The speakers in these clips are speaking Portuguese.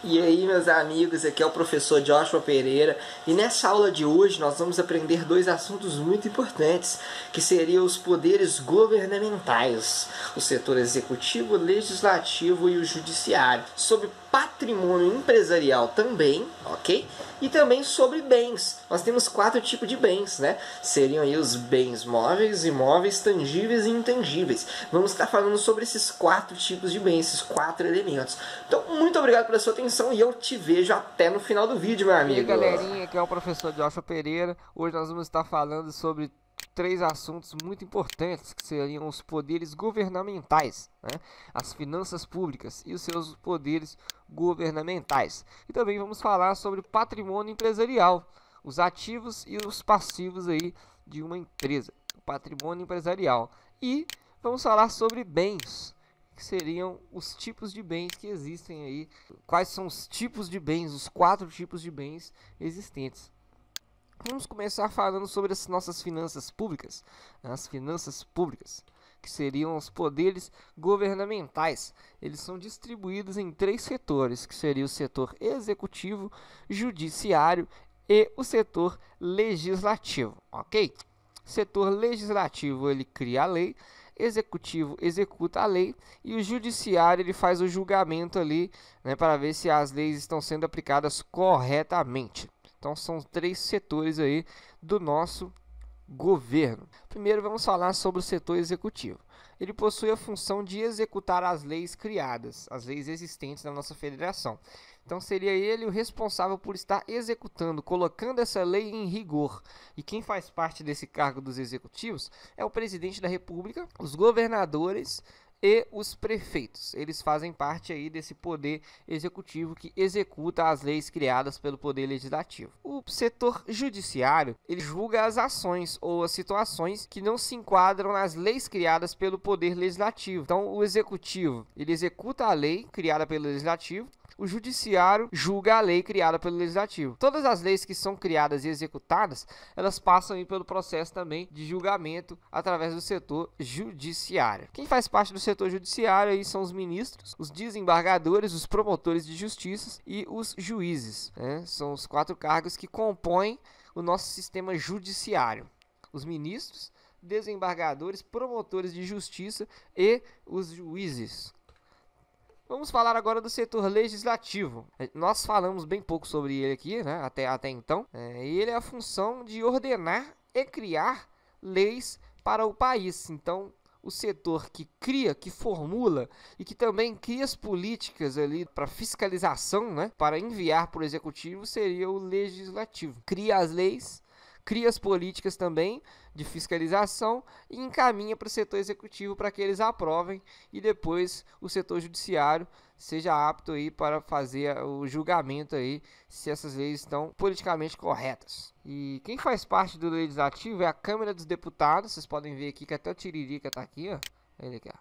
E aí, meus amigos, aqui é o professor Joshua Pereira e nessa aula de hoje nós vamos aprender dois assuntos muito importantes, que seriam os poderes governamentais, o setor executivo, legislativo e o judiciário, sobre patrimônio empresarial também, ok? E também sobre bens. Nós temos 4 tipos de bens, né? Seriam aí os bens móveis, imóveis, tangíveis e intangíveis. Vamos estar falando sobre esses 4 tipos de bens, esses 4 elementos. Então, muito obrigado pela sua atenção e eu te vejo até no final do vídeo, meu E amigo. aí, galerinha, aqui é o professor Joshua Pereira. Hoje nós vamos estar falando sobre 3 assuntos muito importantes, que seriam os poderes governamentais, né? As finanças públicas e os seus poderes governamentais. E também vamos falar sobre patrimônio empresarial, os ativos e os passivos aí de uma empresa, o patrimônio empresarial. E vamos falar sobre bens, que seriam os tipos de bens que existem aí. Quais são os tipos de bens, os 4 tipos de bens existentes. Vamos começar falando sobre as nossas finanças públicas. As finanças públicas, que seriam os poderes governamentais. Eles são distribuídos em 3 setores, que seria o setor executivo, judiciário e o setor legislativo, ok? Setor legislativo, ele cria a lei, executivo executa a lei e o judiciário ele faz o julgamento ali, né, para ver se as leis estão sendo aplicadas corretamente. Então são 3 setores aí do nosso governo. Primeiro vamos falar sobre o setor executivo. Ele possui a função de executar as leis criadas, as leis existentes na nossa federação. Então seria ele o responsável por estar executando, colocando essa lei em rigor. E quem faz parte desse cargo dos executivos é o presidente da República, os governadores e os prefeitos. Eles fazem parte aí desse poder executivo que executa as leis criadas pelo poder legislativo. O setor judiciário, ele julga as ações ou as situações que não se enquadram nas leis criadas pelo poder legislativo. Então, o executivo, ele executa a lei criada pelo legislativo. O judiciário julga a lei criada pelo legislativo. Todas as leis que são criadas e executadas, elas passam aí pelo processo também de julgamento através do setor judiciário. Quem faz parte do setor judiciário aí são os ministros, os desembargadores, os promotores de justiça e os juízes, né? São os 4 cargos que compõem o nosso sistema judiciário. Os ministros, desembargadores, promotores de justiça e os juízes. Vamos falar agora do setor legislativo. Nós falamos bem pouco sobre ele aqui, né, até então. E ele é a função de ordenar e criar leis para o país. Então, o setor que cria, que formula e que também cria as políticas ali para fiscalização, né, para enviar para o executivo, seria o legislativo. Cria as leis, cria as políticas também de fiscalização e encaminha para o setor executivo para que eles aprovem e depois o setor judiciário seja apto aí para fazer o julgamento aí se essas leis estão politicamente corretas. E quem faz parte do legislativo é a Câmara dos Deputados. Vocês podem ver aqui que até o Tiririca está aqui, ó. Ele aqui, ó.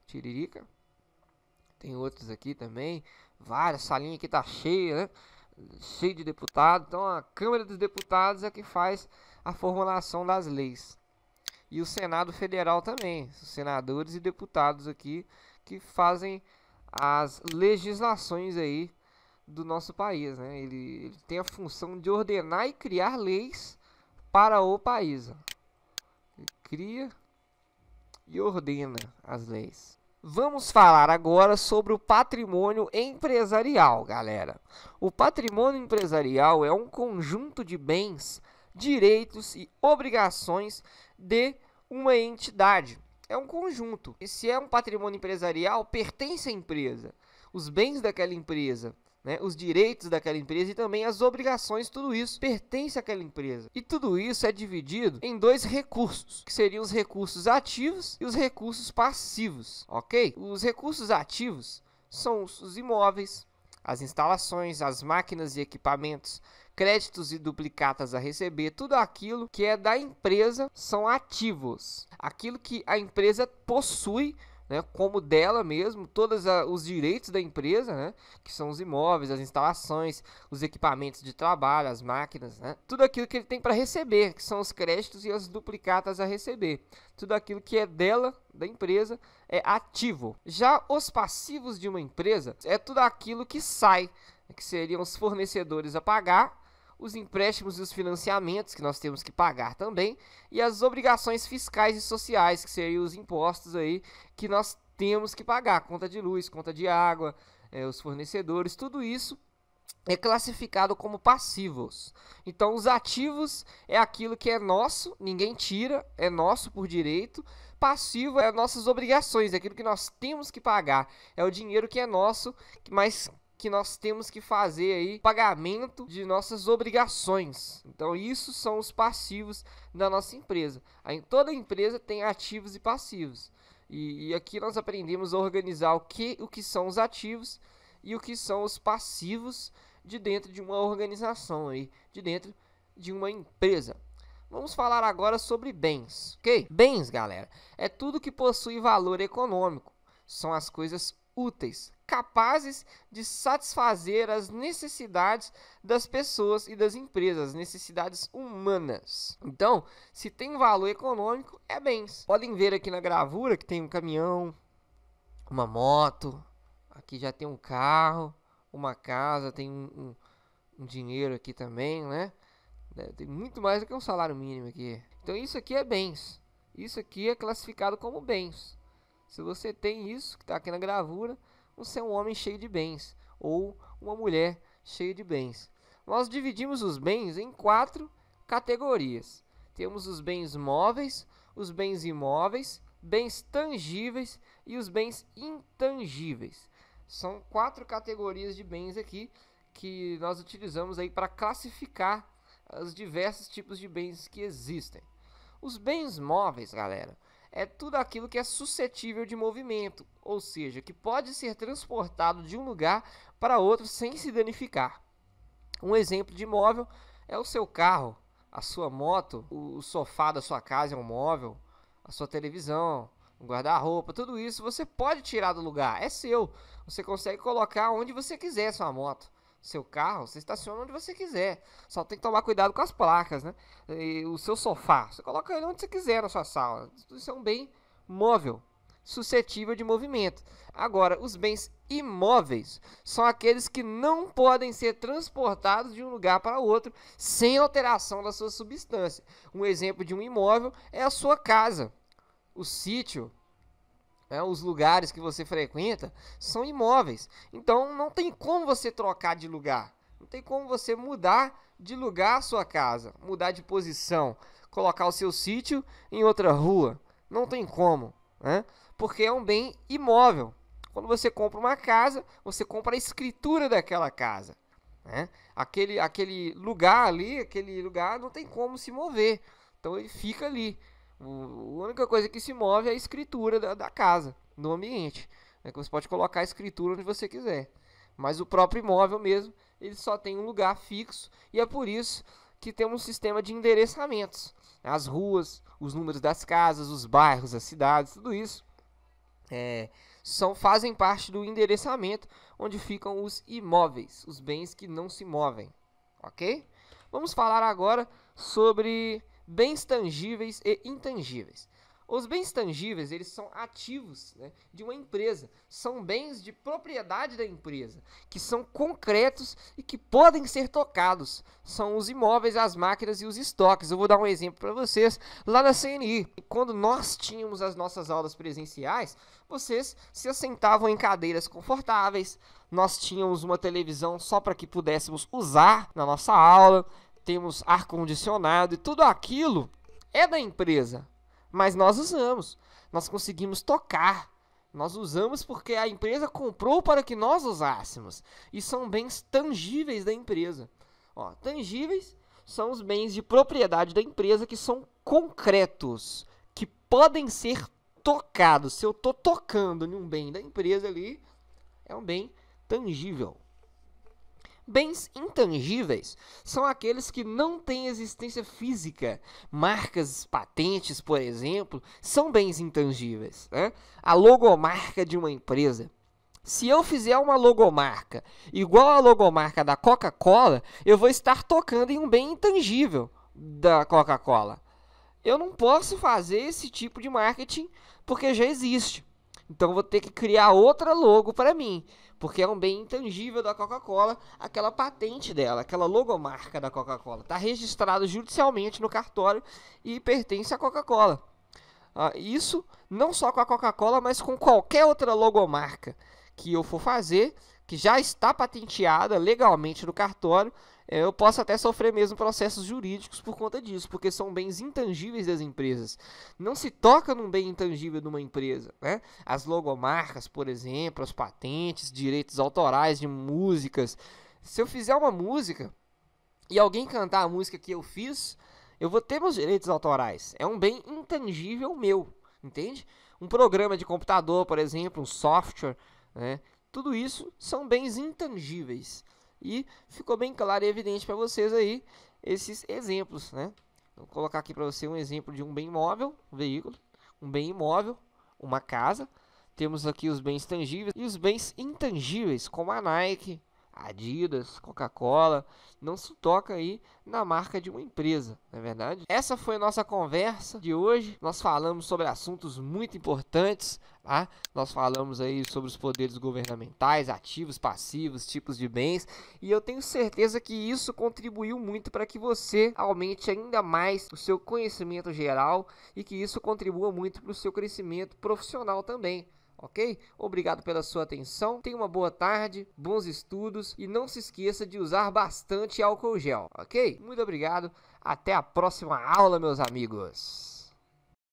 Tiririca. Tem outros aqui também. Várias, salinha aqui tá cheia, né? Cheio de deputados. Então a Câmara dos Deputados é que faz a formulação das leis. E o Senado Federal também, os senadores e deputados aqui que fazem as legislações aí do nosso país, né? Ele tem a função de ordenar e criar leis para o país. Ele cria e ordena as leis. Vamos falar agora sobre o patrimônio empresarial, galera. O patrimônio empresarial é um conjunto de bens, direitos e obrigações de uma entidade. É um conjunto. E se é um patrimônio empresarial, pertence à empresa. Os bens daquela empresa, né, os direitos daquela empresa e também as obrigações, tudo isso pertence àquela empresa. E tudo isso é dividido em 2 recursos, que seriam os recursos ativos e os recursos passivos, ok? Os recursos ativos são os imóveis, as instalações, as máquinas e equipamentos, créditos e duplicatas a receber, tudo aquilo que é da empresa são ativos. Aquilo que a empresa possui, né, como dela mesmo, todos os direitos da empresa, né, que são os imóveis, as instalações, os equipamentos de trabalho, as máquinas, né, tudo aquilo que ele tem para receber, que são os créditos e as duplicatas a receber. Tudo aquilo que é dela, da empresa, é ativo. Já os passivos de uma empresa é tudo aquilo que sai, que seriam os fornecedores a pagar, os empréstimos e os financiamentos que nós temos que pagar também, e as obrigações fiscais e sociais, que seriam os impostos aí que nós temos que pagar, conta de luz, conta de água, os fornecedores, tudo isso é classificado como passivos. Então os ativos é aquilo que é nosso, ninguém tira, é nosso por direito. Passivo é nossas obrigações, é aquilo que nós temos que pagar, é o dinheiro que é nosso, mas que nós temos que fazer aí pagamento de nossas obrigações. Então isso são os passivos da nossa empresa. Toda empresa tem ativos e passivos. E aqui nós aprendemos a organizar o que são os ativos e o que são os passivos de dentro de uma organização aí, de dentro de uma empresa. Vamos falar agora sobre bens, ok? Bens, galera, é tudo que possui valor econômico. São as coisas úteis, capazes de satisfazer as necessidades das pessoas e das empresas, as necessidades humanas. Então, se tem valor econômico, é bens. Podem ver aqui na gravura que tem um caminhão, uma moto, aqui já tem um carro, uma casa, tem um dinheiro aqui também, né? Tem muito mais do que um salário mínimo aqui. Então isso aqui é bens. Isso aqui é classificado como bens. Se você tem isso, que está aqui na gravura, você é um homem cheio de bens, ou uma mulher cheia de bens. Nós dividimos os bens em 4 categorias. Temos os bens móveis, os bens imóveis, bens tangíveis e os bens intangíveis. São 4 categorias de bens aqui que nós utilizamos aí para classificar os diversos tipos de bens que existem. Os bens móveis, galera, é tudo aquilo que é suscetível de movimento, ou seja, que pode ser transportado de um lugar para outro sem se danificar. Um exemplo de móvel é o seu carro, a sua moto, o sofá da sua casa é um móvel, a sua televisão, o guarda-roupa, tudo isso você pode tirar do lugar, é seu. Você consegue colocar onde você quiser sua moto. Seu carro, você estaciona onde você quiser. Só tem que tomar cuidado com as placas, né? E o seu sofá, você coloca ele onde você quiser na sua sala. Isso é um bem móvel, suscetível de movimento. Agora, os bens imóveis são aqueles que não podem ser transportados de um lugar para outro sem alteração da sua substância. Um exemplo de um imóvel é a sua casa, o sítio. Os lugares que você frequenta são imóveis. Então não tem como você trocar de lugar. Não tem como você mudar de lugar a sua casa. Mudar de posição. Colocar o seu sítio em outra rua. Não tem como, né? Porque é um bem imóvel. Quando você compra uma casa, você compra a escritura daquela casa, né? Aquele lugar ali, aquele lugar não tem como se mover. Então ele fica ali. A única coisa que se move é a escritura da casa, do ambiente, né? Que você pode colocar a escritura onde você quiser. Mas o próprio imóvel mesmo, ele só tem um lugar fixo. E é por isso que temos um sistema de endereçamentos. As ruas, os números das casas, os bairros, as cidades, tudo isso fazem parte do endereçamento onde ficam os imóveis, os bens que não se movem. Ok? Vamos falar agora sobre bens tangíveis e intangíveis. Os bens tangíveis, eles são ativos, né, de uma empresa. São bens de propriedade da empresa, que são concretos e que podem ser tocados. São os imóveis, as máquinas e os estoques. Eu vou dar um exemplo para vocês. Lá na CNI, quando nós tínhamos as nossas aulas presenciais, vocês se assentavam em cadeiras confortáveis. Nós tínhamos uma televisão só para que pudéssemos usar na nossa aula. Temos ar-condicionado e tudo aquilo é da empresa. Mas nós usamos, nós conseguimos tocar, nós usamos porque a empresa comprou para que nós usássemos. E são bens tangíveis da empresa. Tangíveis são os bens de propriedade da empresa que são concretos, que podem ser tocados. Se eu estou tocando em um bem da empresa ali, é um bem tangível. Bens intangíveis são aqueles que não têm existência física. Marcas, patentes, por exemplo, são bens intangíveis, né? A logomarca de uma empresa. Se eu fizer uma logomarca igual a logomarca da Coca-Cola, eu vou estar tocando em um bem intangível da Coca-Cola. Eu não posso fazer esse tipo de marketing porque já existe. Então eu vou ter que criar outra logo para mim, porque é um bem intangível da Coca-Cola, aquela patente dela, aquela logomarca da Coca-Cola. Está registrado judicialmente no cartório e pertence à Coca-Cola. Isso não só com a Coca-Cola, mas com qualquer outra logomarca que eu for fazer, que já está patenteada legalmente no cartório, eu posso até sofrer mesmo processos jurídicos por conta disso, porque são bens intangíveis das empresas. Não se toca num bem intangível de uma empresa, né? As logomarcas, por exemplo, as patentes, direitos autorais de músicas. Se eu fizer uma música e alguém cantar a música que eu fiz, eu vou ter meus direitos autorais. É um bem intangível meu, entende? Um programa de computador, por exemplo, um software, né? Tudo isso são bens intangíveis. E ficou bem claro e evidente para vocês aí esses exemplos, né? Vou colocar aqui para você um exemplo de um bem imóvel, um veículo, um bem imóvel, uma casa. Temos aqui os bens tangíveis e os bens intangíveis, como a Nike, Adidas, Coca-Cola. Não se toca aí na marca de uma empresa, não é verdade? Essa foi a nossa conversa de hoje. Nós falamos sobre assuntos muito importantes, tá? Nós falamos aí sobre os poderes governamentais, ativos, passivos, tipos de bens, e eu tenho certeza que isso contribuiu muito para que você aumente ainda mais o seu conhecimento geral e que isso contribua muito para o seu crescimento profissional também. Ok? Obrigado pela sua atenção, tenha uma boa tarde, bons estudos e não se esqueça de usar bastante álcool gel, ok? Muito obrigado, até a próxima aula, meus amigos!